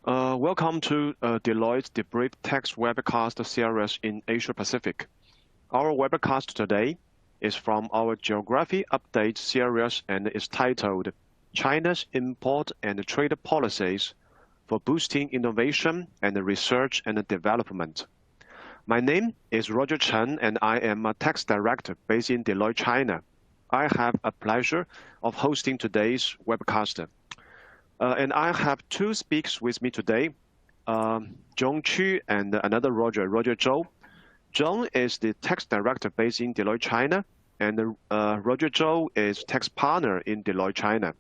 Welcome to Deloitte Debrief Text Webcast series in Asia Pacific. Our webcast today is from our Geography Update series and is titled China's Import and Trade Policies for Boosting Innovation and Research and Development. My name is Roger Chen and I am a Tax Director based in Deloitte, China. I have a pleasure of hosting today's webcast. And I have two speakers with me today, John Chu and another Roger Zhou. John is the tax director based in Deloitte, China, and Roger Zhou is tax partner in Deloitte, China.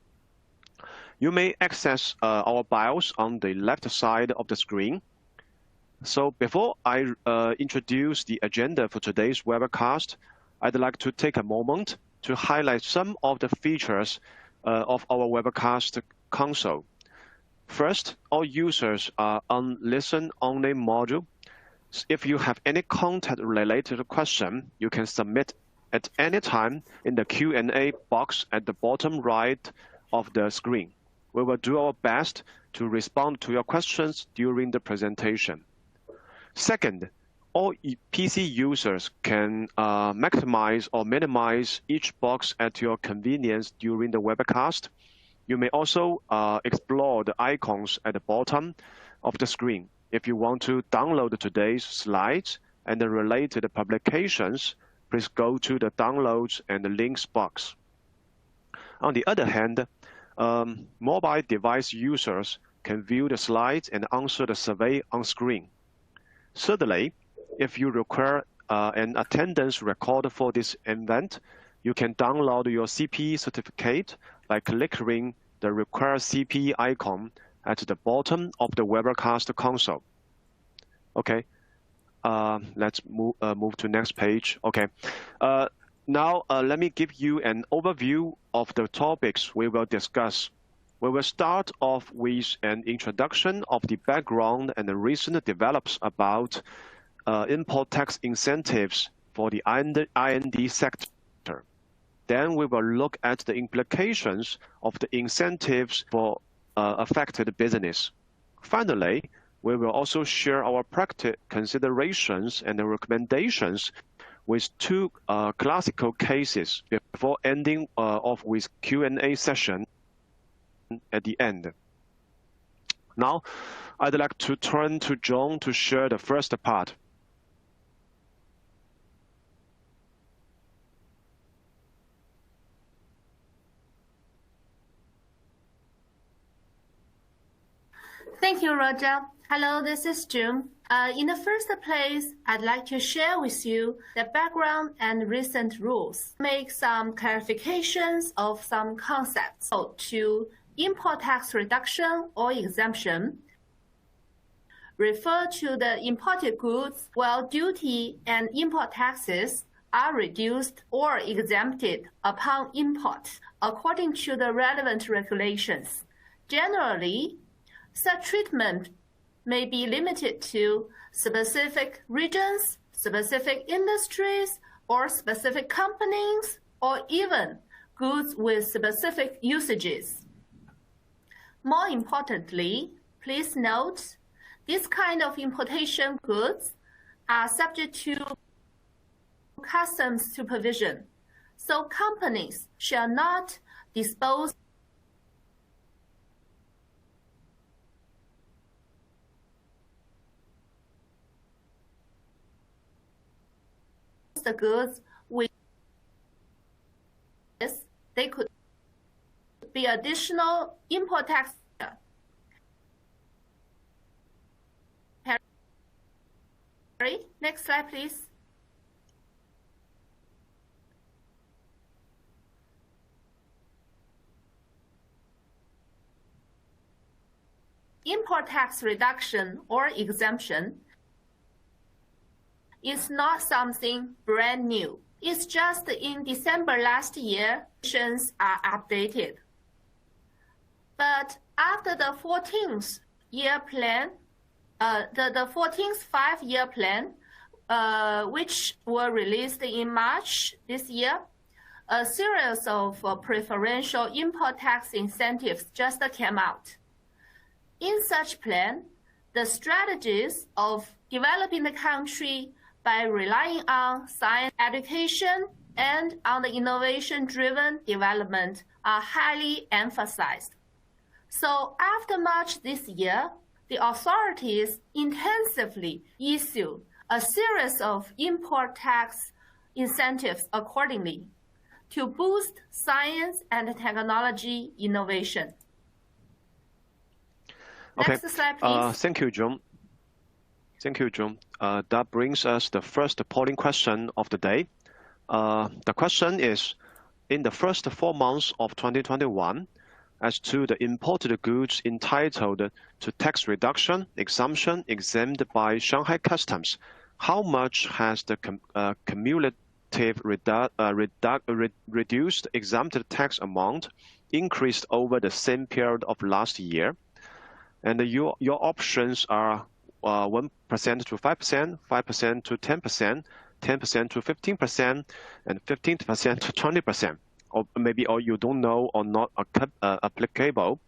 You may access our bios on the left side of the screen. So before I introduce the agenda for today's webcast, I'd like to take a moment to highlight some of the features of our webcast console. First, all users are on listen-only module. If you have any content-related question, you can submit at any time in the Q&A box at the bottom right of the screen. We will do our best to respond to your questions during the presentation. Second, all PC users can maximize or minimize each box at your convenience during the webcast. You may also explore the icons at the bottom of the screen. If you want to download today's slides and the related publications, please go to the Downloads and the Links box. On the other hand, mobile device users can view the slides and answer the survey on screen. Thirdly, if you require an attendance record for this event, you can download your CPE certificate by clicking the Require CPE icon at the bottom of the webcast console. Okay, let's move to next page. Okay, now let me give you an overview of the topics we will discuss. We will start off with an introduction of the background and the recent develops about import tax incentives for the I&D sector. Then we will look at the implications of the incentives for affected business. Finally, we will also share our practical considerations and recommendations with two classical cases before ending off with Q&A session at the end. Now, I'd like to turn to John to share the first part. Thank you, Roger. Hello, this is June. In the first place, I'd like to share with you the background and recent rules, make some clarifications of some concepts. So, to import tax reduction or exemption, refer to the imported goods while duty and import taxes are reduced or exempted upon import according to the relevant regulations. Generally, such treatment may be limited to specific regions, specific industries, or specific companies, or even goods with specific usages. More importantly, please note, this kind of importation goods are subject to customs supervision, so companies shall not dispose the goods with this. They could be additional import tax. Next slide, please. Import tax reduction or exemption is not something brand new. It's just in December last year, regulations are updated. But after the 14th year plan, the 14th five-year plan, which were released in March this year, a series of preferential import tax incentives just came out. In such plan, the strategies of developing the country by relying on science education and on the innovation-driven development are highly emphasized. So after March this year, the authorities intensively issued a series of import tax incentives accordingly to boost science and technology innovation. Okay. Next slide, please. Thank you, John. Thank you, John. That brings us the first polling question of the day. The question is, in the first 4 months of 2021, as to the imported goods entitled to tax reduction, exemption, exempt by Shanghai Customs, how much has the cumulative reduced exempted tax amount increased over the same period of last year? And your options are 1% to 5%, 5% to 10%, 10% to 15%, and 15% to 20%. Or maybe you don't know or not applicable.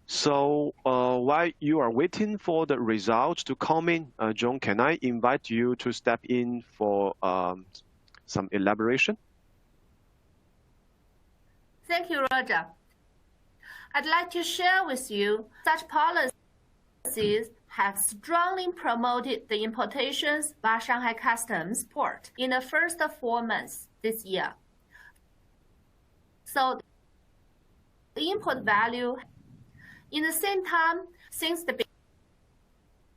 So while you are waiting for the results to come in, John, can I invite you to step in for some elaboration? Thank you, Roger. I'd like to share with you such policies have strongly promoted the importations by Shanghai Customs port in the first 4 months this year. So the import value, in the same time, since the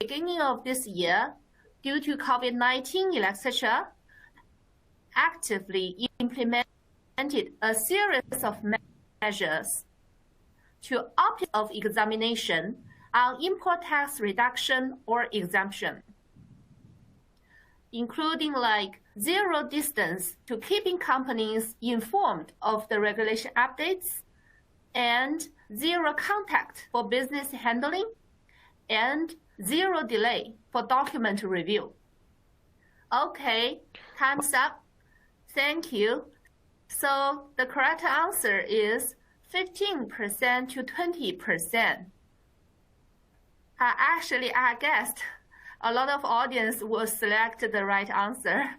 beginning of this year, due to COVID-19, etc., actively implemented a series of measures to opt of examination on import tax reduction or exemption, including like zero distance to keeping companies informed of the regulation updates, and zero contact for business handling, and zero delay for document review. Okay, time's up. Thank you. So the correct answer is 15% to 20%. Actually, I guessed a lot of audience will select the right answer,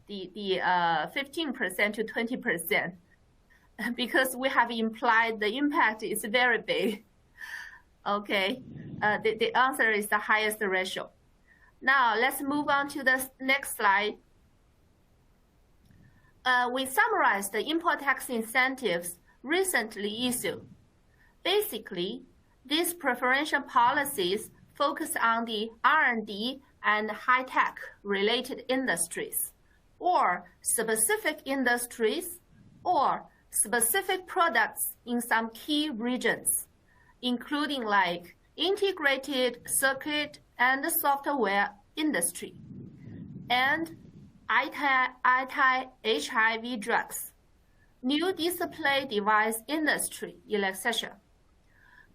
the 15% to 20%, because we have implied the impact is very big. Okay, the answer is the highest ratio. Now let's move on to the next slide. We summarized the import tax incentives recently issued. Basically, these preferential policies focus on the R&D and high-tech related industries, or specific industries, or specific products in some key regions, including like integrated circuit and software industry, and anti-HIV drugs, new display device industry, etc.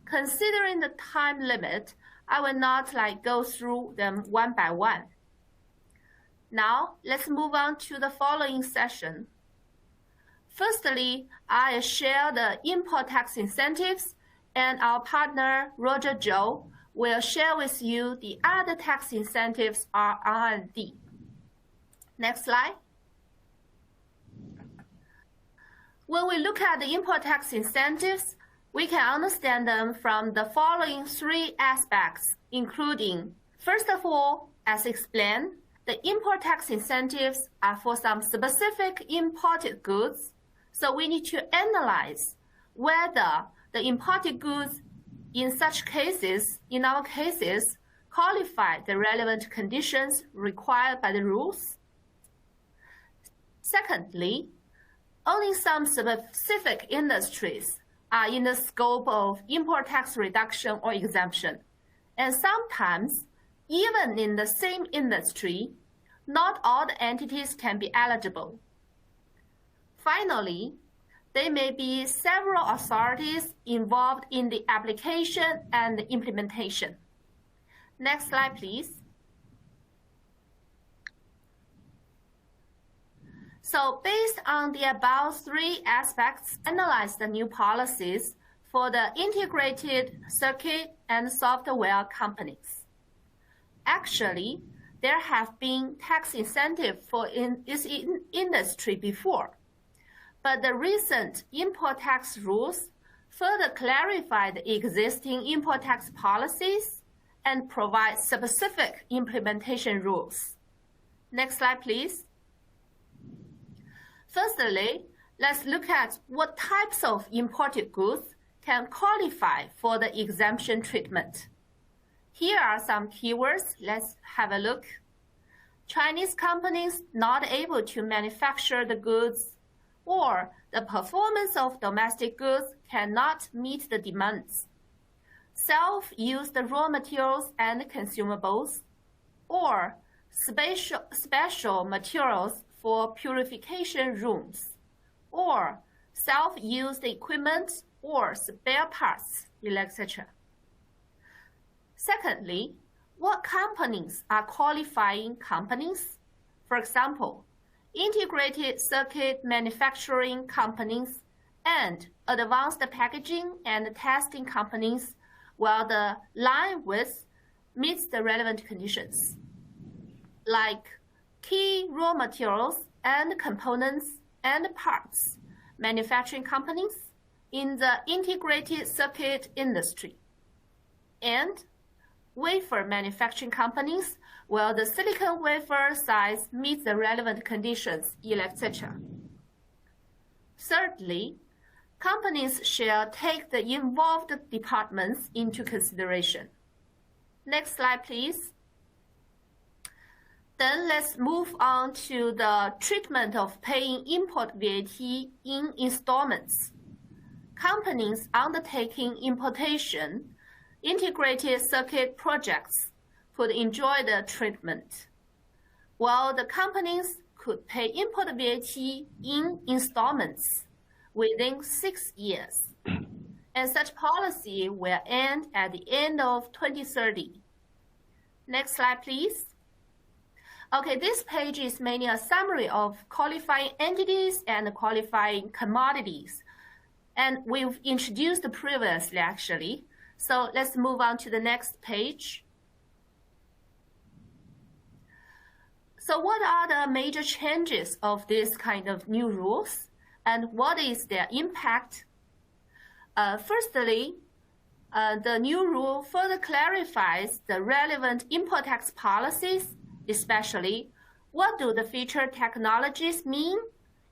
Considering the time limit, I will not go through them one by one. Now, let's move on to the following session. Firstly, I share the import tax incentives, and our partner, Roger Zhou, will share with you the other tax incentives on R&D. Next slide. When we look at the import tax incentives, we can understand them from the following 3 aspects, including, first of all, as explained, the import tax incentives are for some specific imported goods, so we need to analyze whether the imported goods in our cases, qualify the relevant conditions required by the rules. Secondly, only some specific industries are in the scope of import tax reduction or exemption. And sometimes, even in the same industry, not all the entities can be eligible. Finally, there may be several authorities involved in the application and the implementation. Next slide, please. So based on the above 3 aspects, analyze the new policies. for the integrated circuit and software companies. Actually, there have been tax incentives for this industry before, but the recent import tax rules further clarify the existing import tax policies and provide specific implementation rules. Next slide, please. Firstly, let's look at what types of imported goods can qualify for the exemption treatment. Here are some keywords. Let's have a look. Chinese companies not able to manufacture the goods, or the performance of domestic goods cannot meet the demands. Self-used raw materials and consumables, or special materials for purification rooms, or self-used equipment or spare parts, etc. Secondly, what companies are qualifying companies? For example, integrated circuit manufacturing companies and advanced packaging and testing companies, while the line width meets the relevant conditions, like key raw materials and components and parts manufacturing companies in the integrated circuit industry, and wafer manufacturing companies, while the silicon wafer size meets the relevant conditions, etc. Thirdly, companies shall take the involved departments into consideration. Next slide, please. Then let's move on to the treatment of paying import VAT in installments. Companies undertaking importation integrated circuit projects could enjoy the treatment, while the companies could pay import VAT in installments within 6 years, and such policy will end at the end of 2030. Next slide, please. Okay, this page is mainly a summary of qualifying entities and qualifying commodities, and we've introduced previously, actually. So let's move on to the next page. So what are the major changes of this kind of new rules, and what is their impact? Firstly, the new rule further clarifies the relevant import tax policies, especially what do the featured technologies mean,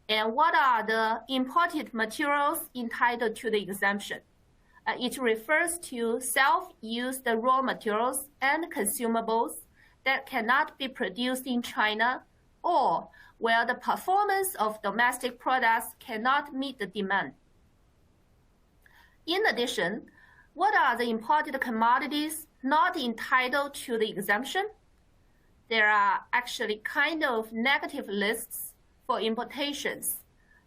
and what are the imported materials entitled to the exemption. It refers to self-used raw materials and consumables that cannot be produced in China, or where the performance of domestic products cannot meet the demand. In addition, what are the imported commodities not entitled to the exemption? There are actually kind of negative lists for importations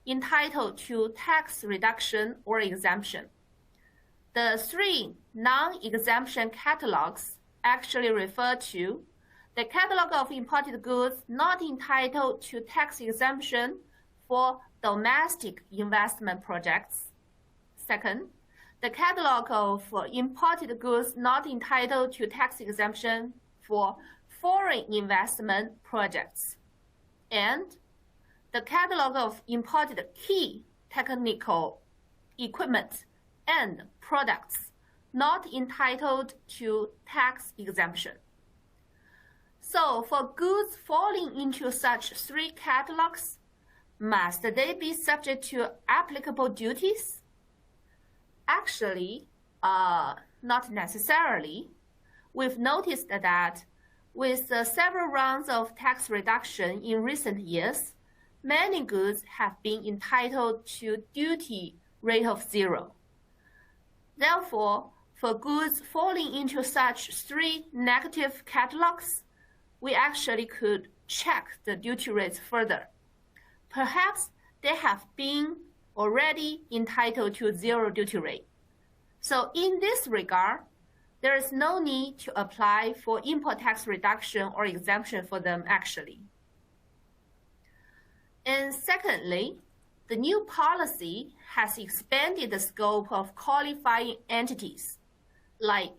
entitled to tax reduction or exemption. The three non-exemption catalogs actually refer to the catalog of imported goods not entitled to tax exemption for domestic investment projects. Second, the catalog of imported goods not entitled to tax exemption for foreign investment projects. And the catalog of imported key technical equipment and products not entitled to tax exemption. So for goods falling into such three catalogs, must they be subject to applicable duties? Actually, not necessarily. We've noticed that with several rounds of tax reduction in recent years, many goods have been entitled to duty rate of 0. Therefore, for goods falling into such three negative catalogs, we actually could check the duty rates further. Perhaps they have been already entitled to 0 duty rate. So in this regard, there is no need to apply for import tax reduction or exemption for them actually. And secondly, the new policy has expanded the scope of qualifying entities, like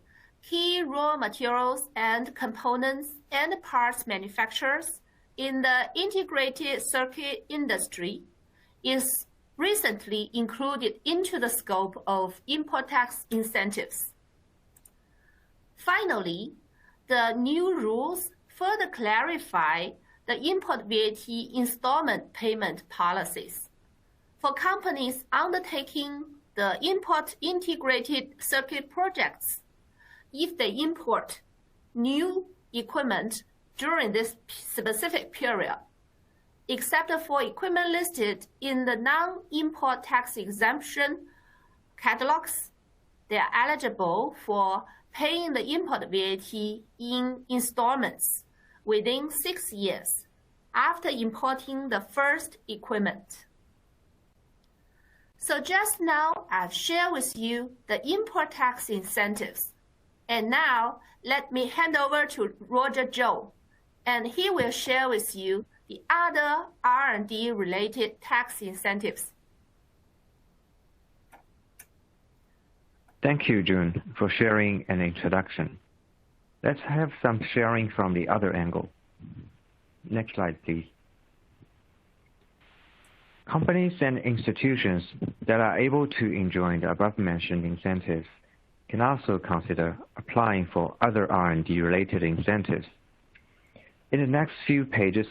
key raw materials and components and parts manufacturers in the integrated circuit industry is recently included into the scope of import tax incentives. Finally, the new rules further clarify the import VAT installment payment policies. For companies undertaking the import integrated circuit projects, if they import new equipment during this specific period, except for equipment listed in the non-import tax exemption catalogs, they are eligible for paying the import VAT in installments within 6 years after importing the first equipment. So just now, I've shared with you the import tax incentives. And now, let me hand over to Roger Zhou, and he will share with you the other R&D related tax incentives. Thank you, June, for sharing an introduction. Let's have some sharing from the other angle. Next slide, please. Companies and institutions that are able to enjoy the above-mentioned incentives can also consider applying for other R&D related incentives. In the next few pages,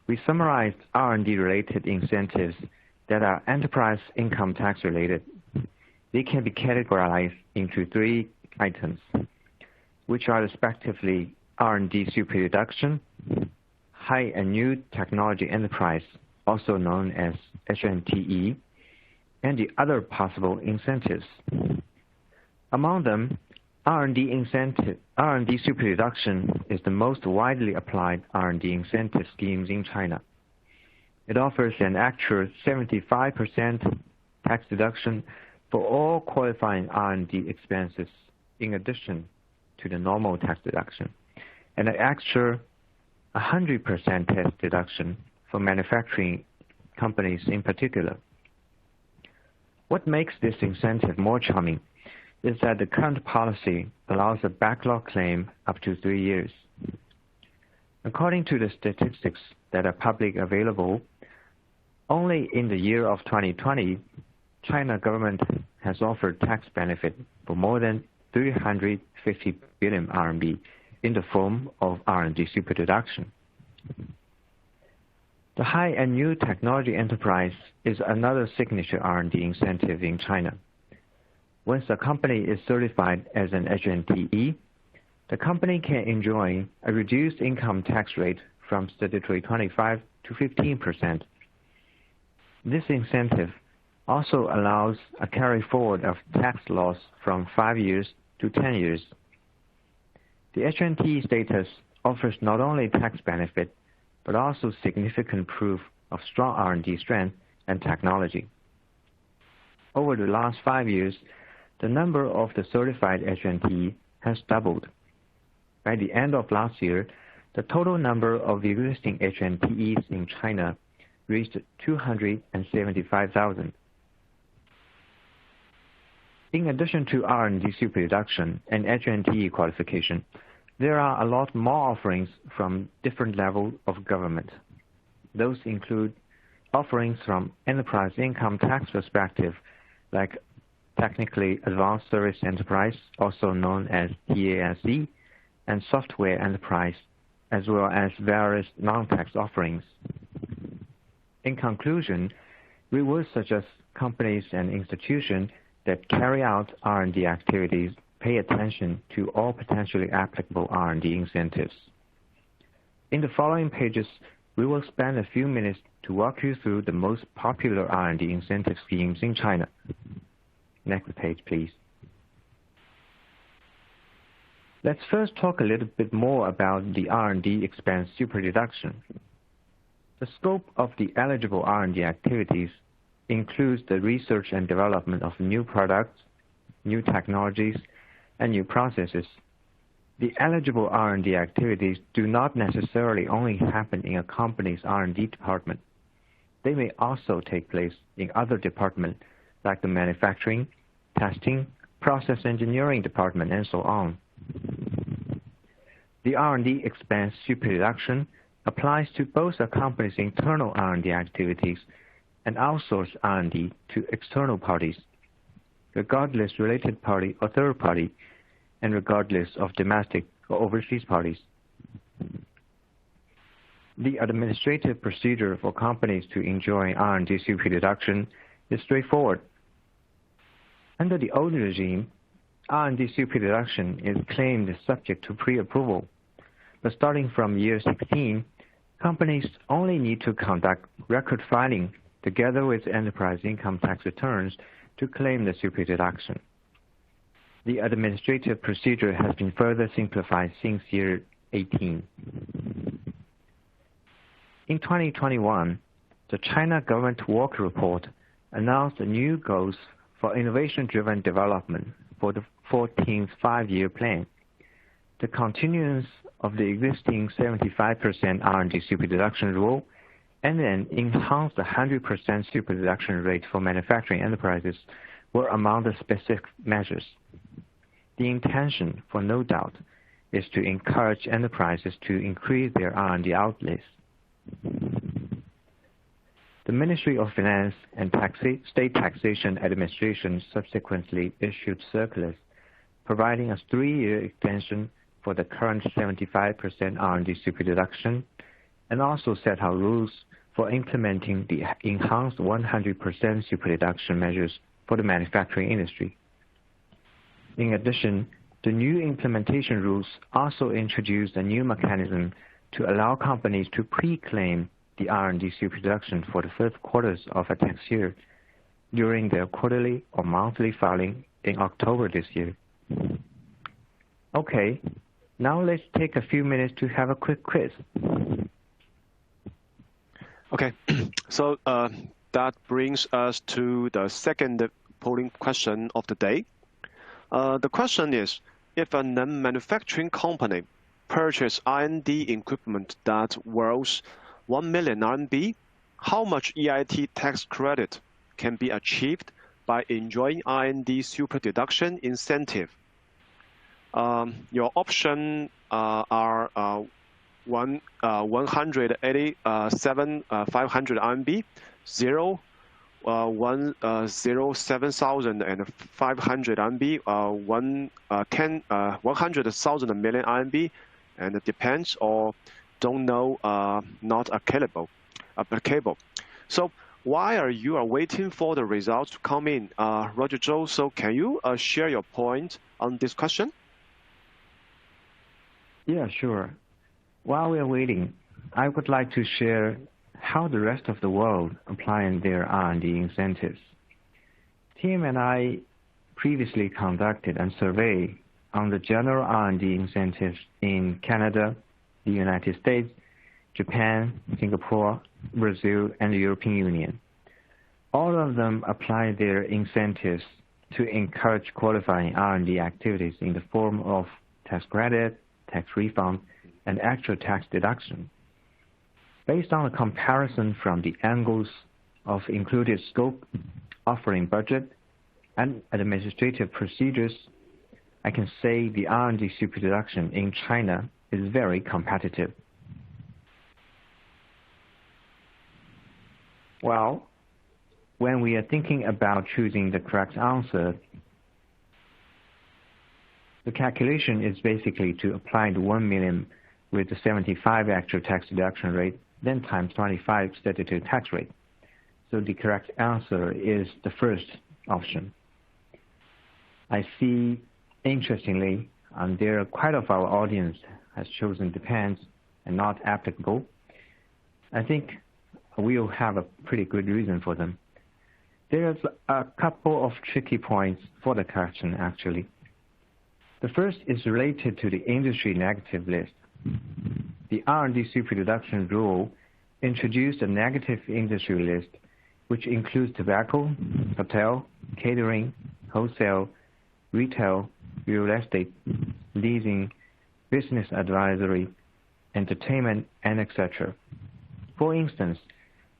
we summarized R&D related incentives that are enterprise income tax related. They can be categorized into 3 items, which are respectively R&D super deduction, high and new technology enterprise, also known as HNTE, and the other possible incentives. Among them, R&D super deduction is the most widely applied R&D incentive schemes in China. It offers an actual 75% tax deduction for all qualifying R&D expenses in addition to the normal tax deduction, and an extra 100% tax deduction for manufacturing companies in particular. What makes this incentive more charming is that the current policy allows a backlog claim up to 3 years. According to the statistics that are publicly available, only in the year of 2020, China government has offered tax benefit for more than 350 billion RMB in the form of R&D super deduction. The high and new technology enterprise is another signature R&D incentive in China. Once a company is certified as an HNTE, the company can enjoy a reduced income tax rate from statutory 25% to 15%. This incentive also allows a carry forward of tax loss from 5 years to 10 years. The HNTE status offers not only tax benefit, but also significant proof of strong R&D strength and technology. Over the last 5 years, the number of the certified HNTE has doubled. By the end of last year, the total number of existing HNTEs in China reached 275,000. In addition to R&D super deduction and HNTE qualification, there are a lot more offerings from different levels of government. Those include offerings from enterprise income tax perspective, like technically advanced service enterprise, also known as TASE, and software enterprise, as well as various non-tax offerings. In conclusion, we would suggest companies and institutions that carry out R&D activities pay attention to all potentially applicable R&D incentives. In the following pages, we will spend a few minutes to walk you through the most popular R&D incentive schemes in China. Next page, please. Let's first talk a little bit more about the R&D expense super deduction. The scope of the eligible R&D activities includes the research and development of new products, new technologies, and new processes. The eligible R&D activities do not necessarily only happen in a company's R&D department. they may also take place in other departments like the manufacturing, testing, process engineering department, and so on. The R&D expense super-deduction applies to both a company's internal R&D activities and outsourced R&D to external parties, regardless related party or third party, and regardless of domestic or overseas parties. The administrative procedure for companies to enjoy R&D super-deduction is straightforward. Under the old regime, R&D super-deduction is claimed subject to pre-approval, but starting from year 16, companies only need to conduct record filing together with enterprise income tax returns to claim the super-deduction. The administrative procedure has been further simplified since year 18. In 2021, the China Government Work Report announced new goals for innovation-driven development for the 14th Five-Year Plan. The continuance of the existing 75% R&D super-deduction rule and an enhanced 100% super-deduction rate for manufacturing enterprises were among the specific measures. The intention, for no doubt, is to encourage enterprises to increase their R&D outlays. The Ministry of Finance and State Taxation Administration subsequently issued circulars providing a 3-year extension for the current 75% R&D super-deduction, and also set out rules for implementing the enhanced 100% super-deduction measures for the manufacturing industry. In addition, the new implementation rules also introduced a new mechanism to allow companies to pre-claim the R&D super-deduction for the first quarters of a tax year during their quarterly or monthly filing in October this year. Okay, now let's take a few minutes to have a quick quiz. Okay, so that brings us to the second polling question of the day. The question is, if a non-manufacturing company purchases R&D equipment that worth 1 million RMB, how much EIT tax credit can be achieved by enjoying R&D super-deduction incentive? Your options are 187,500 RMB, 0, 107,500 RMB, 100,000 million RMB, and it depends or don't know, not applicable. So while you are waiting for the results to come in, Roger Zhou, so can you share your point on this question? Yeah, sure. While we are waiting, I would like to share how the rest of the world applying their R&D incentives. Tim and I previously conducted a survey on the general R&D incentives in Canada, the United States, Japan, Singapore, Brazil, and the European Union. All of them apply their incentives to encourage qualifying R&D activities in the form of tax credit, tax refund, and actual tax deduction. Based on a comparison from the angles of included scope, offering budget, and administrative procedures, I can say the R&D super-deduction in China is very competitive. Well, when we are thinking about choosing the correct answer, the calculation is basically to apply the 1 million with the 75 actual tax deduction rate, then times 25 statutory tax rate. So the correct answer is the first option. I see, interestingly, there are quite of our audience has chosen depends and not applicable. I think we'll have a pretty good reason for them. There's a couple of tricky points for the question, actually. The first is related to the industry negative list. The R&D super-deduction rule introduced a negative industry list, which includes tobacco, hotel, catering, wholesale, retail, real estate, leasing, business advisory, entertainment, and etc. For instance,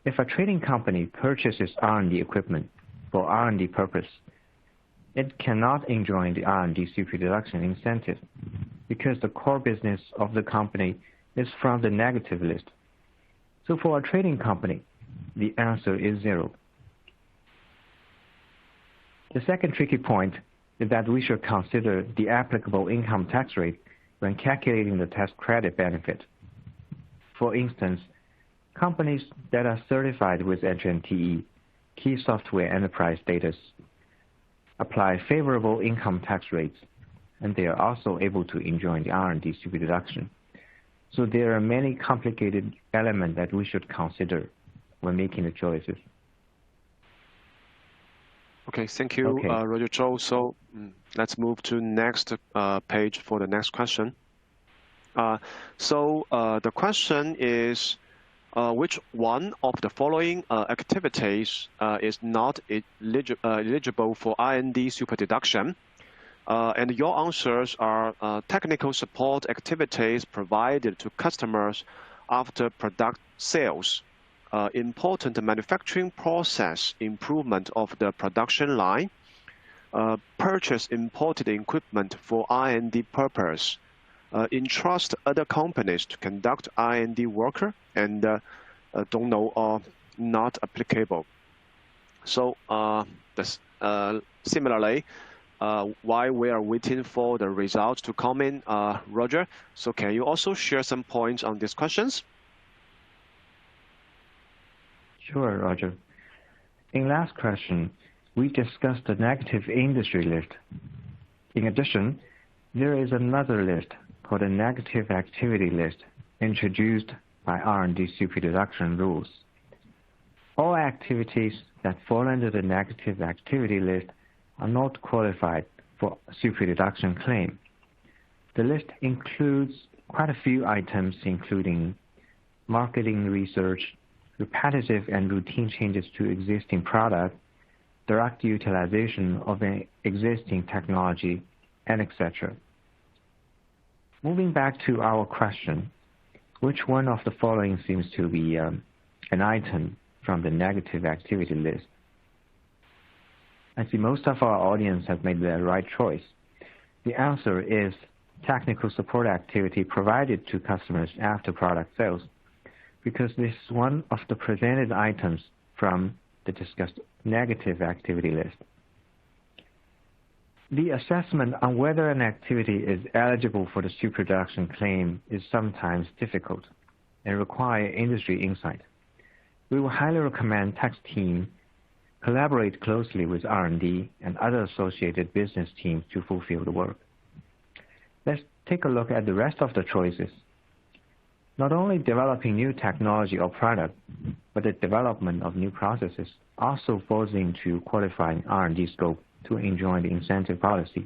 If a trading company purchases R&D equipment for R&D purpose, it cannot enjoy the R&D super-deduction incentive because the core business of the company is from the negative list. So for a trading company, the answer is 0. The second tricky point is that we should consider the applicable income tax rate when calculating the tax credit benefit. For instance, companies that are certified with HNTE, Key Software Enterprise status, apply favorable income tax rates, and they are also able to enjoy the R&D super-deduction. So there are many complicated elements that we should consider when making the choices. Okay, thank you, Okay. Roger Zhou. So let's move to next page for the next question. The question is, which one of the following activities is not eligible for R&D super-deduction? And your answers are technical support activities provided to customers after product sales, important manufacturing process improvement of the production line, purchase imported equipment for R&D purpose, entrust other companies to conduct R&D work, and don't know or not applicable. So similarly, while we are waiting for the results to come in, Roger, so can you also share some points on these questions? Sure, Roger. In last question, we discussed the negative industry list. In addition, there is another list called the negative activity list introduced by R&D super-deduction rules. All activities that fall under the negative activity list are not qualified for super-deduction claim. The list includes quite a few items, including marketing research, repetitive and routine changes to existing product, direct utilization of an existing technology, and etc. Moving back to our question, which one of the following seems to be an item from the negative activity list? I see most of our audience have made the right choice. The answer is technical support activity provided to customers after product sales, because this is one of the presented items from the discussed negative activity list. The assessment on whether an activity is eligible for the super-deduction claim is sometimes difficult and require industry insight. We will highly recommend tax team collaborate closely with R&D and other associated business teams to fulfill the work. Let's take a look at the rest of the choices. Not only developing new technology or product, but the development of new processes also falls into qualifying R&D scope to enjoy the incentive policy,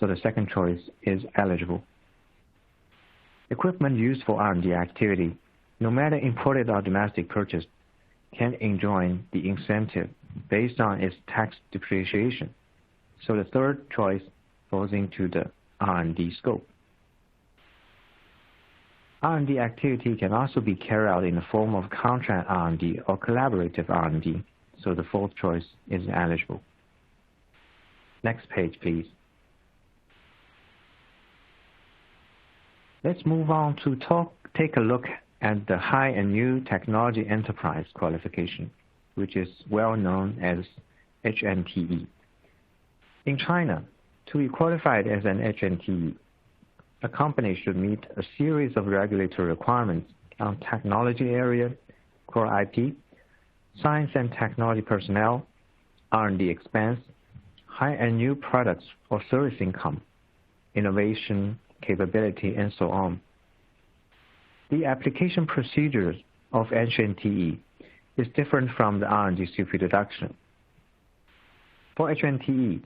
so the second choice is eligible. Equipment used for R&D activity, no matter imported or domestic purchase, can enjoy the incentive based on its tax depreciation, so the third choice falls into the R&D scope. R&D activity can also be carried out in the form of contract R&D or collaborative R&D, so the fourth choice is eligible. Next page, please. Let's move on to take a look at the High and New Technology Enterprise qualification, which is well known as HNTE. In China, to be qualified as an HNTE, a company should meet a series of regulatory requirements on technology area, core IP, science and technology personnel, R&D expense, high and new products or service income, innovation, capability, and so on. The application procedures of HNTE is different from the R&D super-deduction. For HNTE,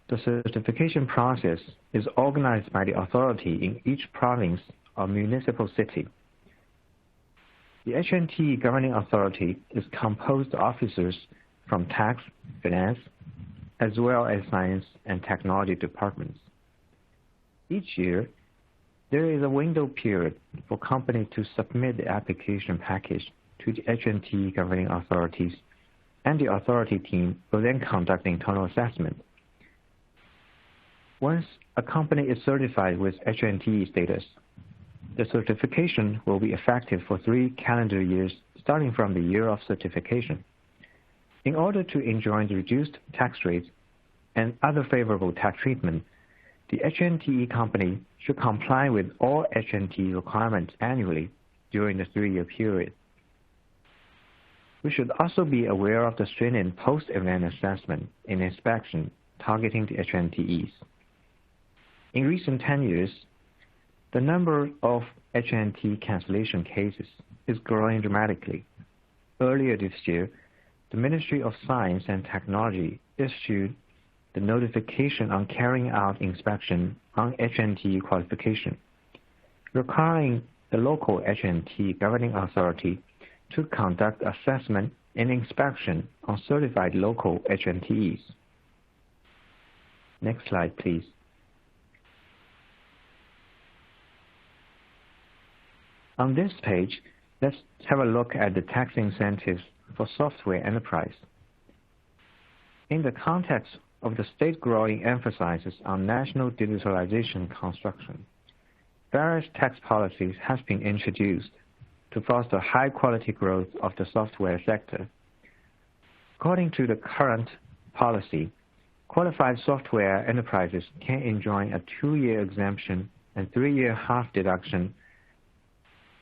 the certification process is organized by the authority in each province or municipal city. The HNTE governing authority is composed of officers from tax, finance, as well as science and technology departments. Each year, there is a window period for companies to submit the application package to the HNTE governing authorities, and the authority team will then conduct internal assessment. Once a company is certified with HNTE status, the certification will be effective for 3 calendar years starting from the year of certification. In order to enjoy the reduced tax rates and other favorable tax treatment, the HNTE company should comply with all HNTE requirements annually during the 3-year period. We should also be aware of the stringent post-event assessment and inspection targeting the HNTEs. In recent 10 years, the number of HNTE cancellation cases is growing dramatically. Earlier this year, the Ministry of Science and Technology issued the notification on carrying out inspection on HNTE qualification, requiring the local HNTE governing authority to conduct assessment and inspection on certified local HNTEs. Next slide, please. On this page, let's have a look at the tax incentives for software enterprise. In the context of the state growing emphasis on national digitalization construction, various tax policies have been introduced to foster high-quality growth of the software sector. According to the current policy, qualified software enterprises can enjoy a 2-year exemption and 3-year half deduction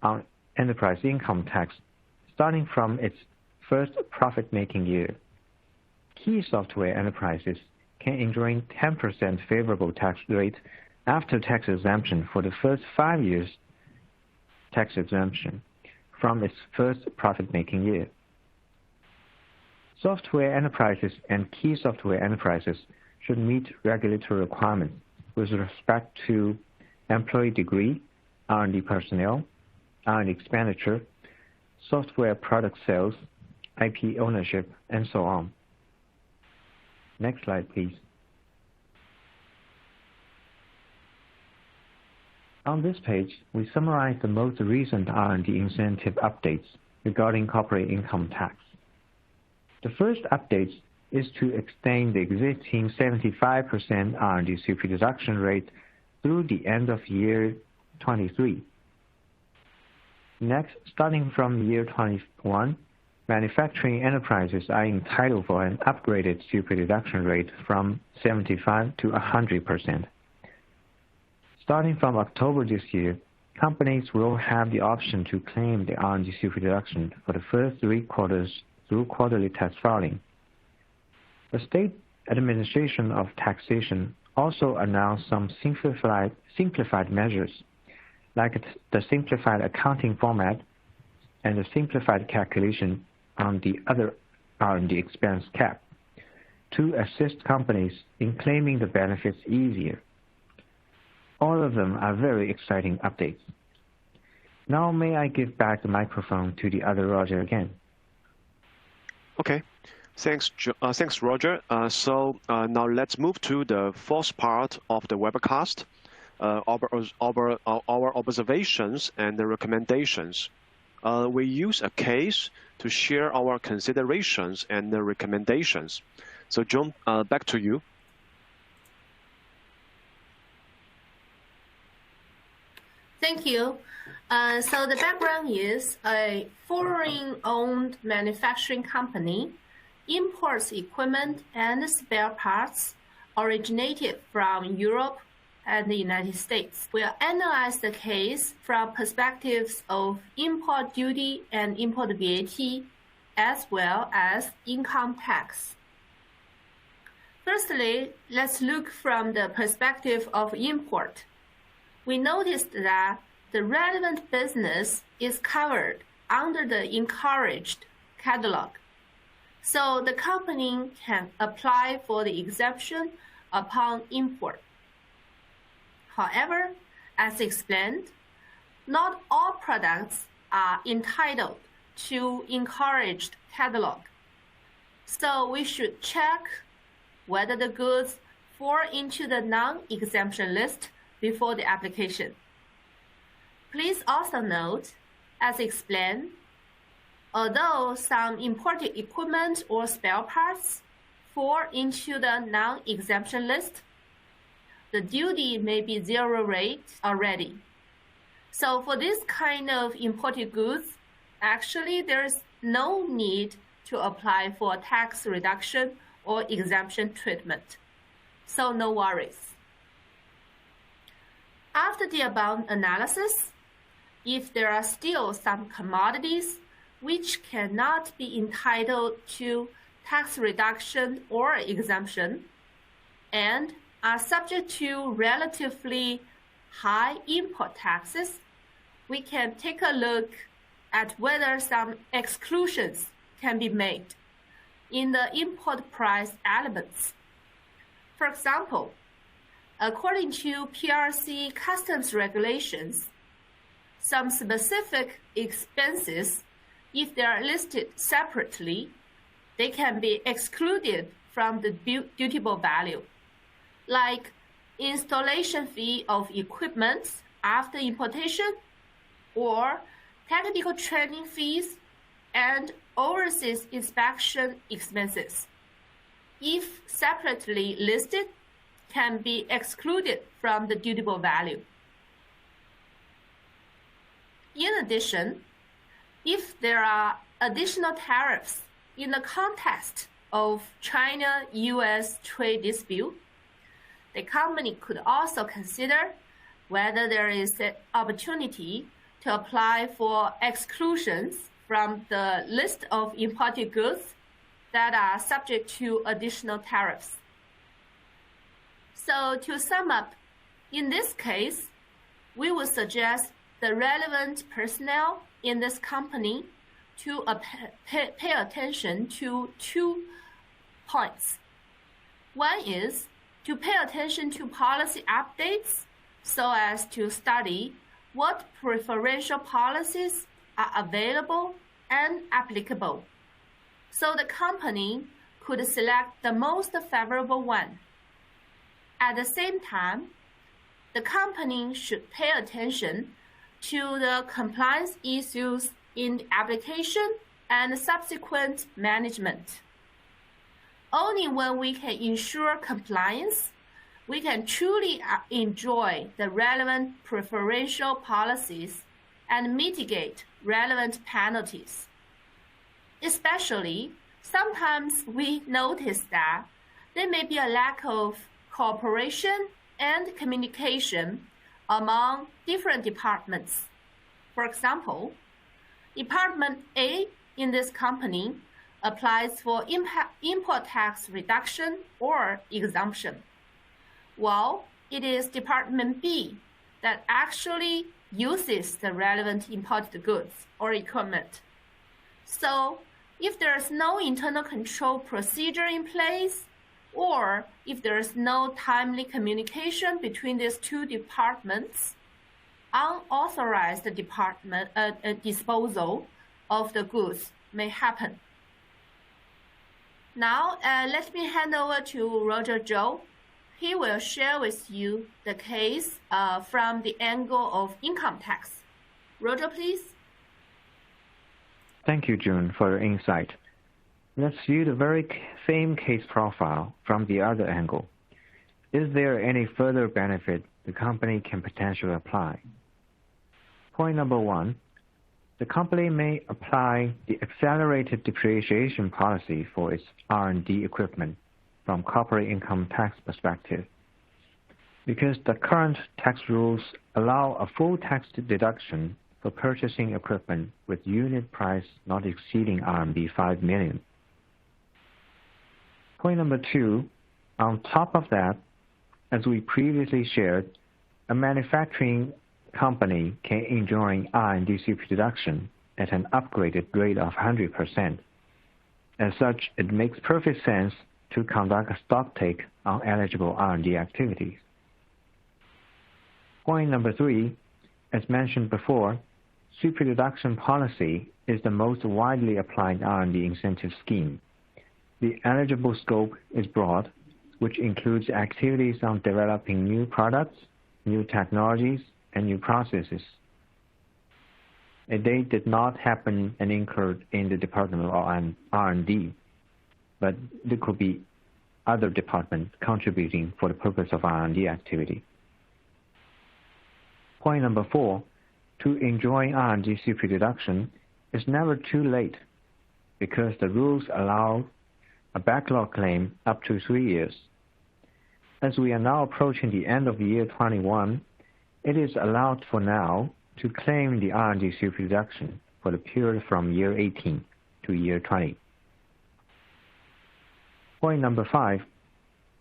on enterprise income tax starting from its first profit-making year. Key software enterprises can enjoy 10% favorable tax rate after tax exemption for the first 5 years tax exemption from its first profit-making year. Software enterprises and key software enterprises should meet regulatory requirements with respect to employee degree, R&D personnel, R&D expenditure, software product sales, IP ownership, and so on. Next slide, please. On this page, we summarize the most recent R&D incentive updates regarding corporate income tax. The first update is to extend the existing 75% R&D super deduction rate through the end of year 23. Next, starting from year 21, manufacturing enterprises are entitled for an upgraded super deduction rate from 75 to 100%. Starting from October this year, companies will have the option to claim the R&D super deduction for the first 3 quarters through quarterly tax filing. The State Administration of Taxation also announced some simplified measures, like the simplified accounting format and the simplified calculation on the other R&D expense cap, to assist companies in claiming the benefits easier. All of them are very exciting updates. Now may I give back the microphone to the other Roger again. Okay, thanks Roger. So now let's move to the fourth part of the webcast, our observations and the recommendations. We use a case to share our considerations and the recommendations. So John, back to you. Thank you. So the background is a foreign-owned manufacturing company imports equipment and spare parts originated from Europe and the United States. We'll analyze the case from perspectives of import duty and import VAT, as well as income tax. Firstly, let's look from the perspective of import. We noticed that the relevant business is covered under the encouraged catalog, so the company can apply for the exemption upon import. However, as explained, not all products are entitled to encouraged catalog, so we should check whether the goods fall into the non-exemption list before the application. Please also note, as explained, Although some imported equipment or spare parts fall into the non-exemption list, the duty may be zero rate already. So for this kind of imported goods, actually there's no need to apply for tax reduction or exemption treatment. So no worries. After the above analysis, if there are still some commodities which cannot be entitled to tax reduction or exemption and are subject to relatively high import taxes, we can take a look at whether some exclusions can be made in the import price elements. For example, according to PRC customs regulations, some specific expenses, if they are listed separately, they can be excluded from the dutiable value, like installation fee of equipment after importation, or technical training fees and overseas inspection expenses, if separately listed, can be excluded from the dutiable value. In addition, if there are additional tariffs in the context of China-US trade dispute, the company could also consider whether there is an opportunity to apply for exclusions from the list of imported goods that are subject to additional tariffs. So to sum up, in this case, we would suggest the relevant personnel in this company to pay attention to 2 points. One is to pay attention to policy updates so as to study what preferential policies are available and applicable, so the company could select the most favorable one. At the same time, the company should pay attention to the compliance issues in the application and subsequent management. Only when we can ensure compliance, we can truly enjoy the relevant preferential policies and mitigate relevant penalties. Especially, sometimes we notice that there may be a lack of cooperation and communication among different departments. For example, Department A in this company applies for import tax reduction or exemption, while it is Department B that actually uses the relevant imported goods or equipment. So if there is no internal control procedure in place, or if there is no timely communication between these 2 departments, unauthorized disposal of the goods may happen. Now, let me hand over to Roger Zhou. He will share with you the case from the angle of income tax. Roger, please. Thank you, June, for your insight. Let's view the very same case profile from the other angle. Is there any further benefit the company can potentially apply? Point number 1, the company may apply the accelerated depreciation policy for its R&D equipment from corporate income tax perspective. Because the current tax rules allow a full tax deduction for purchasing equipment with unit price not exceeding RMB 5 million. Point number 2, on top of that, as we previously shared, a manufacturing company can enjoy R&D CP deduction at an upgraded rate of 100%. As such, it makes perfect sense to conduct a stock take on eligible R&D activities. Point number 3, as mentioned before, super deduction policy is the most widely applied R&D incentive scheme. The eligible scope is broad, which includes activities on developing new products, new technologies, and new processes. They did not happen and incurred in the Department of R&D, but there could be other departments contributing for the purpose of R&D activity. Point number 4, to enjoy R&D super-deduction is never too late because the rules allow a backlog claim up to 3 years. As we are now approaching the end of year 21, it is allowed for now to claim the R&D super-deduction for the period from year 18 to year 20. Point number 5,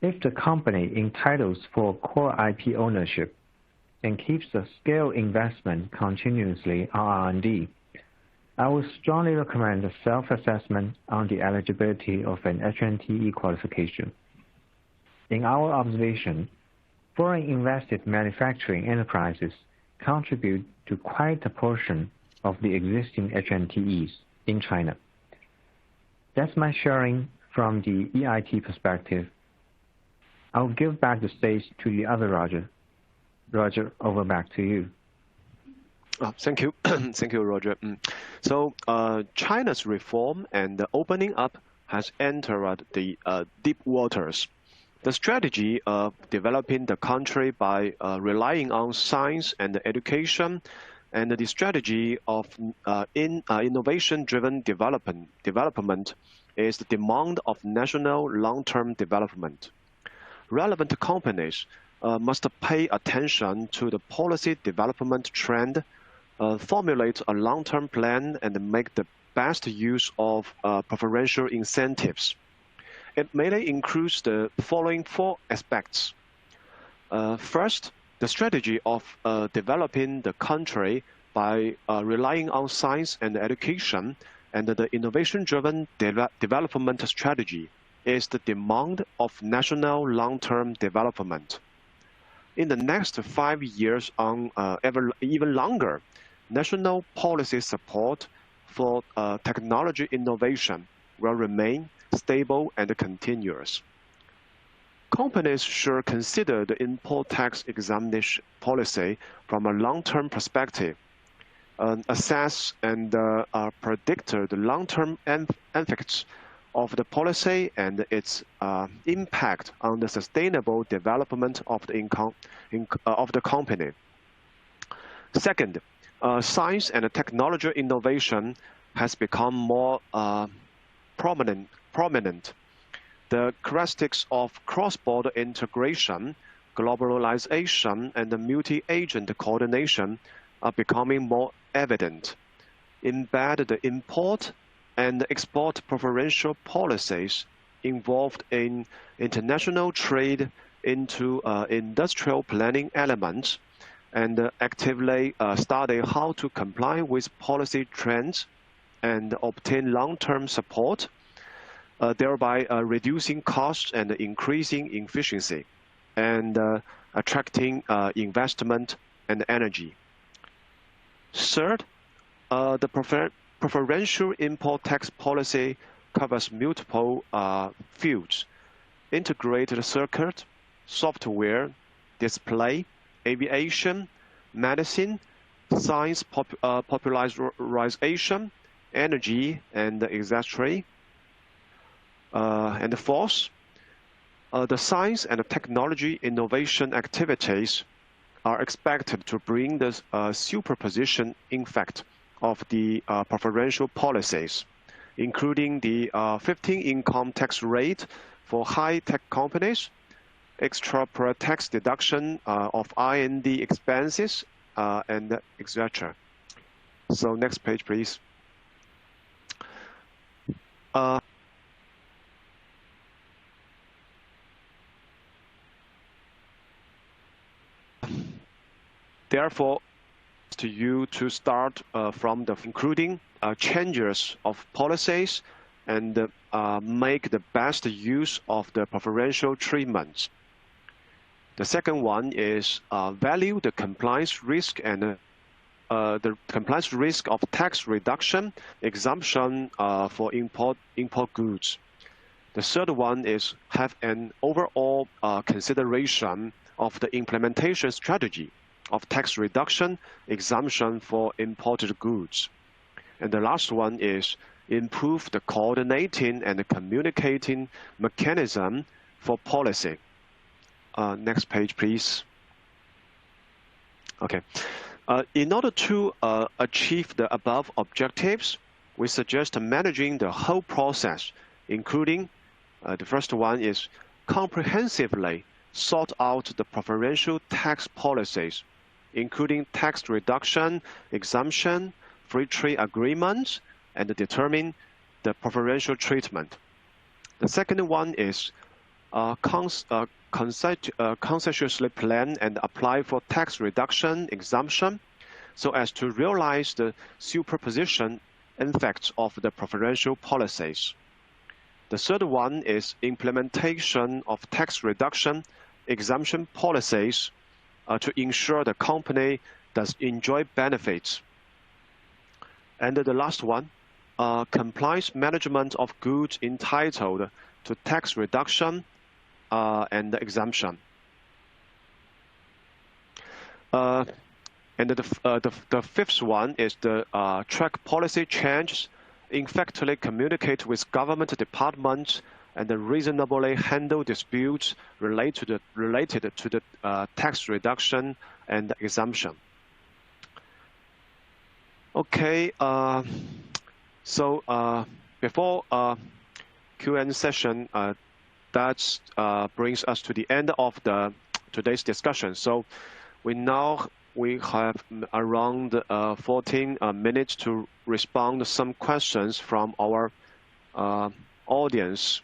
if the company entitles for core IP ownership and keeps the scale investment continuously on R&D, I would strongly recommend a self-assessment on the eligibility of an HNTE qualification. In our observation, foreign invested manufacturing enterprises contribute to quite a portion of the existing HNTEs in China. That's my sharing from the EIT perspective. I'll give back the stage to the other Roger. Roger, over back to you. Thank you. Thank you, Roger. So China's reform and the opening up has entered the deep waters. The strategy of developing the country by relying on science and education, and the strategy of innovation-driven development is the demand of national long-term development. Relevant companies must pay attention to the policy development trend, formulate a long-term plan, and make the best use of preferential incentives. It mainly includes the following 4 aspects. First, the strategy of developing the country by relying on science and education, and the innovation-driven development strategy is the demand of national long-term development. In the next 5 years on even longer, national policy support for technology innovation will remain stable and continuous. Companies should consider the import tax examination policy from a long-term perspective, assess and predict the long-term effects of the policy and its impact on the sustainable development of the company. Second, science and technology innovation has become more prominent. The characteristics of cross-border integration, globalization, and multi-agent coordination are becoming more evident. Embed the import and export preferential policies involved in international trade into industrial planning elements, and actively study how to comply with policy trends and obtain long-term support, thereby reducing costs and increasing efficiency, and attracting investment and energy. Third, the preferential import tax policy covers multiple fields: integrated circuit, software, display, aviation, medicine, science popularization, energy, and etc. And fourth, the science and technology innovation activities are expected to bring the superposition effect of the preferential policies, including the 15 income tax rate for high-tech companies, extra tax deduction of R&D expenses, and etc. So next page, please. Therefore, to you to start from the including changes of policies and make the best use of the preferential treatments. The second one is value the compliance risk and the compliance risk of tax reduction exemption for import goods. The third one is have an overall consideration of the implementation strategy of tax reduction exemption for imported goods. And the last one is improve the coordinating and communicating mechanism for policy. Next page, please. Okay. In order to achieve the above objectives, we suggest managing the whole process, including the first one is comprehensively sort out the preferential tax policies, including tax reduction, exemption, free trade agreements, and determine the preferential treatment. The second one is conscientiously plan and apply for tax reduction exemption so as to realize the superposition effects of the preferential policies. The third one is implementation of tax reduction exemption policies to ensure the company does enjoy benefits. And the last one, compliance management of goods entitled to tax reduction and exemption. And the fifth one is the track policy changes, effectively communicate with government departments, and reasonably handle disputes related to the tax reduction and exemption. Okay, so before Q&A session, that brings us to the end of today's discussion. So we have around 14 minutes to respond to some questions from our audience.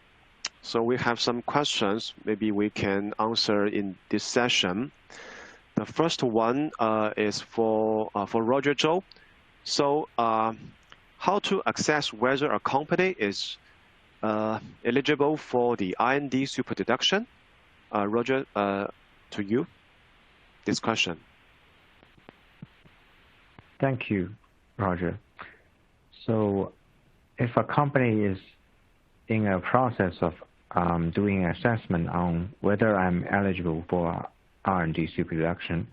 So we have some questions maybe we can answer in this session. The first one is for Roger Zhou. So how to assess whether a company is eligible for the R&D super deduction? Roger, to you, this question. Thank you, Roger. So if a company is in a process of doing an assessment on whether I'm eligible for R&D super deduction,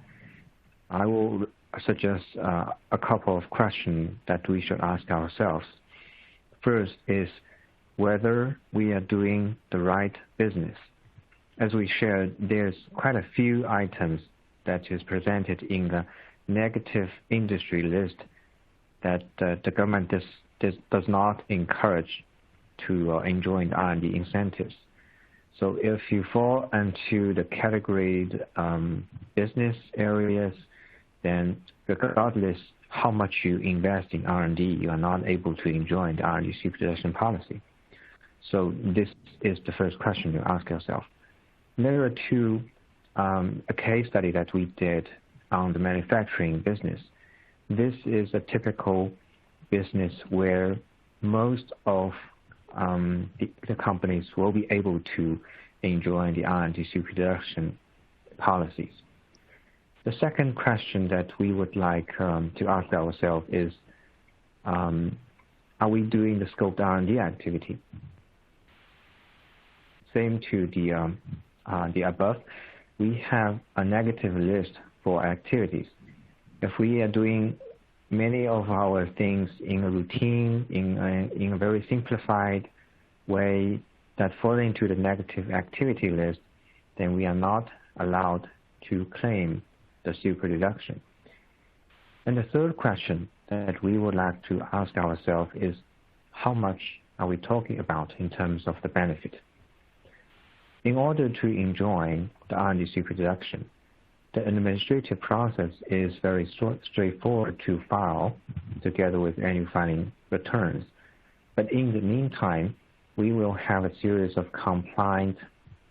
I will suggest a couple of questions that we should ask ourselves. First is whether we are doing the right business. As we shared, there's quite a few items that is presented in the negative industry list that the government does not encourage to enjoy the R&D incentives. So if you fall into the categorized business areas, then regardless how much you invest in R&D, you are not able to enjoy the R&D super deduction policy. So this is the first question you ask yourself. There are two, a case study that we did on the manufacturing business. This is a typical business where most of the companies will be able to enjoy the R&D super deduction policies. The second question that we would like to ask ourselves is, are we doing the scoped R&D activity? Same to the above, we have a negative list for activities. If we are doing many of our things in a routine, in a very simplified way that fall into the negative activity list, then we are not allowed to claim the super deduction. And the third question that we would like to ask ourselves is, how much are we talking about in terms of the benefit? In order to enjoy the R&D super deduction, the administrative process is very straightforward to file together with annual filing returns. But in the meantime, we will have a series of compliant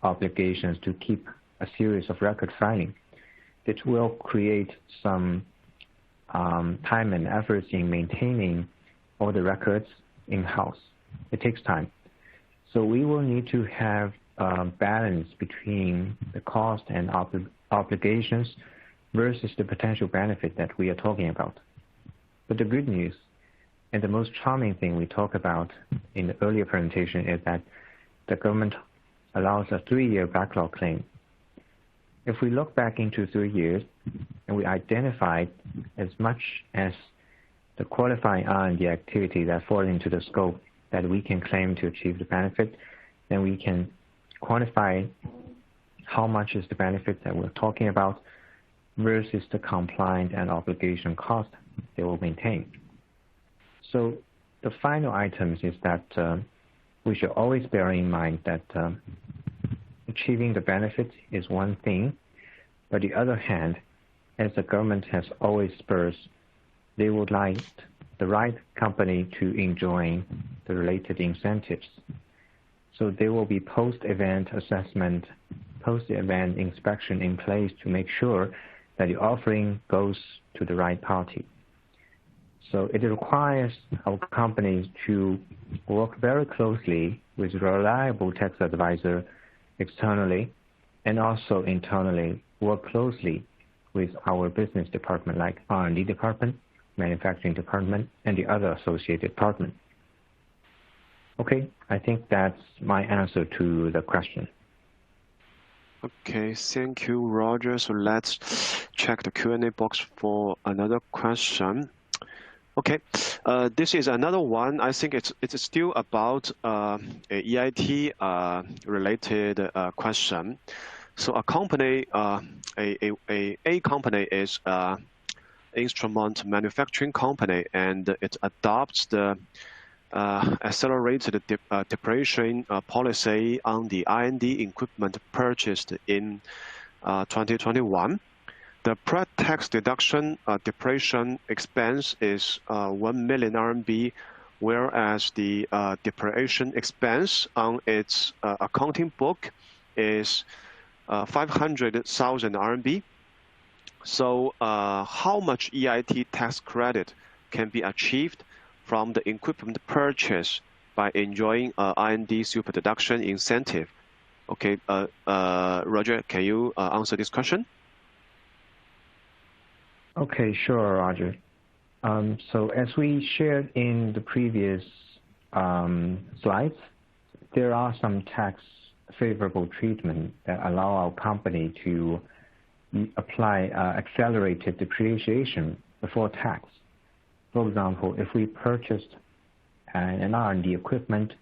obligations to keep a series of record filing. It will create some time and efforts in maintaining all the records in-house. It takes time. So we will need to have a balance between the cost and obligations versus the potential benefit that we are talking about. But the good news and the most charming thing we talked about in the earlier presentation is that the government allows a 3-year backlog claim. If we look back into 3 years, and we identified as much as the qualifying R&D activity that falls into the scope that we can claim to achieve the benefit, then we can quantify how much is the benefit that we're talking about versus the compliance and obligation cost they will maintain. So the final items is that we should always bear in mind that achieving the benefit is one thing, but the other hand, as the government has always spurs, they would like the right company to enjoy the related incentives. So there will be post-event assessment, post-event inspection in place to make sure that the offering goes to the right party. So it requires our companies to work very closely with reliable tax advisor externally and also internally work closely with our business department like R&D department, manufacturing department, and the other associated department. Okay, I think that's my answer to the question. Okay, thank you, Roger. So let's check the Q&A box for another question. Okay, this is another one. I think it's still about a EIT related question. So a company, a company is instrument manufacturing company, and it adopts the accelerated depreciation policy on the R&D equipment purchased in 2021. The pre-tax deduction depreciation expense is 1 million RMB, whereas the depreciation expense on its accounting book is 500,000 RMB. So how much EIT tax credit can be achieved from the equipment purchase by enjoying R&D super deduction incentive? Okay, Roger, can you answer this question? Okay, sure, Roger. So as we shared in the previous slides, there are some tax favorable treatment that allow our company to apply accelerated depreciation before tax. For example, if we purchased an R&D equipment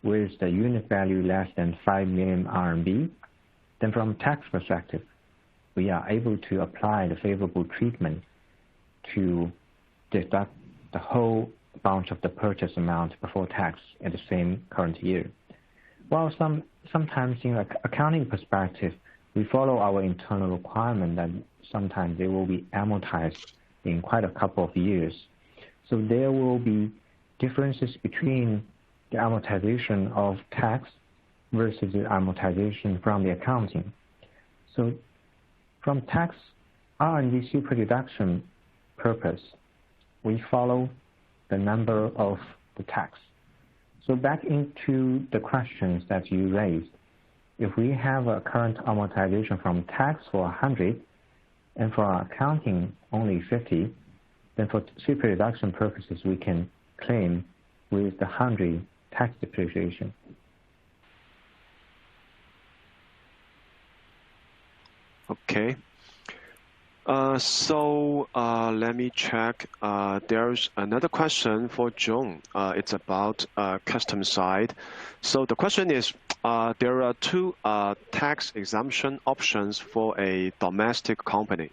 with the unit value less than 5 million RMB, then from tax perspective, we are able to apply the favorable treatment to deduct the whole amount of the purchase amount before tax at the same current year. While sometimes in accounting perspective, we follow our internal requirement that sometimes they will be amortized in quite a couple of years. So there will be differences between the amortization of tax versus the amortization from the accounting. So from tax R&D super deduction purpose, we follow the number of the tax. So back into the questions that you raised, if we have a current amortization from tax for 100 and for our accounting only 50, then for super deduction purposes we can claim with the 100 tax depreciation. Okay. So let me check. There's another question for John. It's about custom side. So the question is, there are two tax exemption options for a domestic company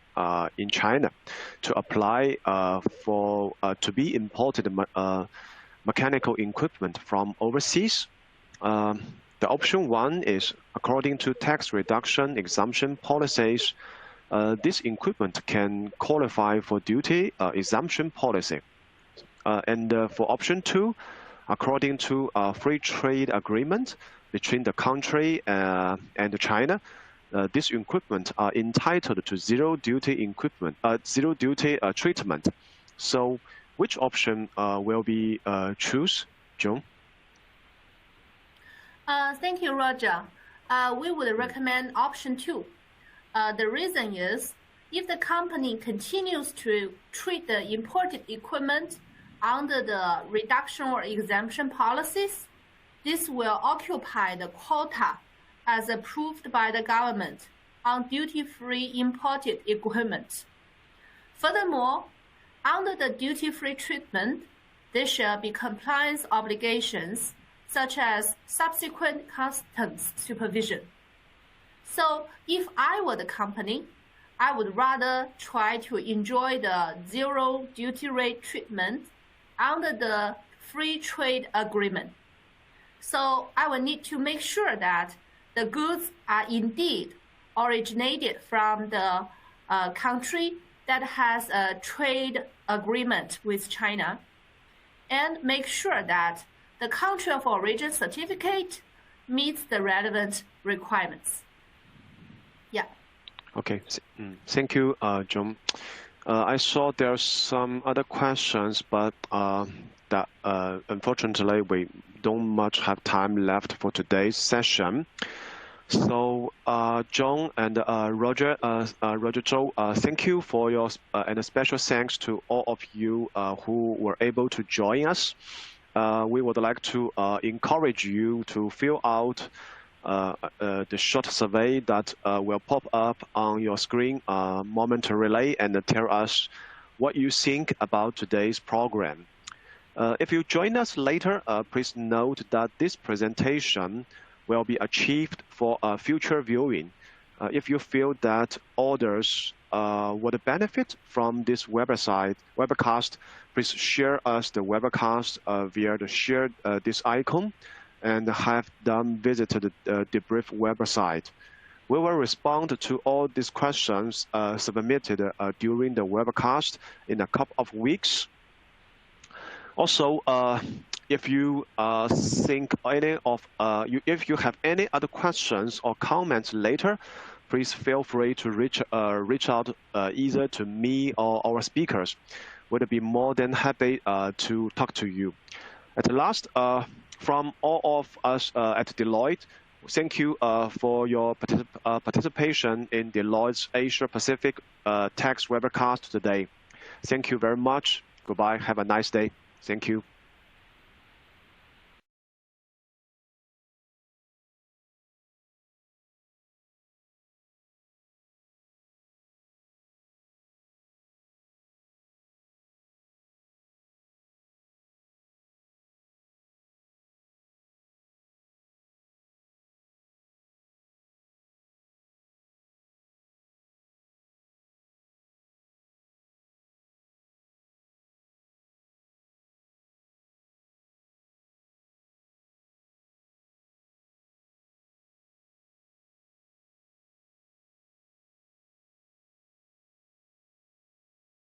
in China to apply for to be imported mechanical equipment from overseas. The option one is according to tax reduction exemption policies. This equipment can qualify for duty exemption policy. And for option two, according to a free trade agreement between the country and China, this equipment are entitled to zero duty treatment. So which option will be choose, John? Thank you, Roger. We would recommend option two. The reason is, if the company continues to treat the imported equipment under the reduction or exemption policies, this will occupy the quota as approved by the government on duty-free imported equipment. Furthermore, under the duty-free treatment, there shall be compliance obligations such as subsequent customs supervision. So if I were the company, I would rather try to enjoy the zero duty rate treatment under the free trade agreement. So I will need to make sure that the goods are indeed originated from the country that has a trade agreement with China, and make sure that the country of origin certificate meets the relevant requirements. Yeah. Okay. Thank you, John. I saw there's some other questions, but that unfortunately we don't much have time left for today's session. So John and Roger Zhou, thank you for your and a special thanks to all of you who were able to join us. We would like to encourage you to fill out the short survey that will pop up on your screen momentarily and tell us what you think about today's program. If you join us later, please note that this presentation will be achieved for future viewing. If you feel that others would benefit from this webcast, please share us the webcast via the share this icon and have them visited the debrief website. We will respond to all these questions submitted during the webcast in a couple of weeks. Also, if you think if you have any other questions or comments later, please feel free to reach out either to me or our speakers. We'll be more than happy to talk to you. At last, from all of us at Deloitte, thank you for your participation in Deloitte's Asia Pacific tax webcast today. Thank you very much. Goodbye. Have a nice day. Thank you.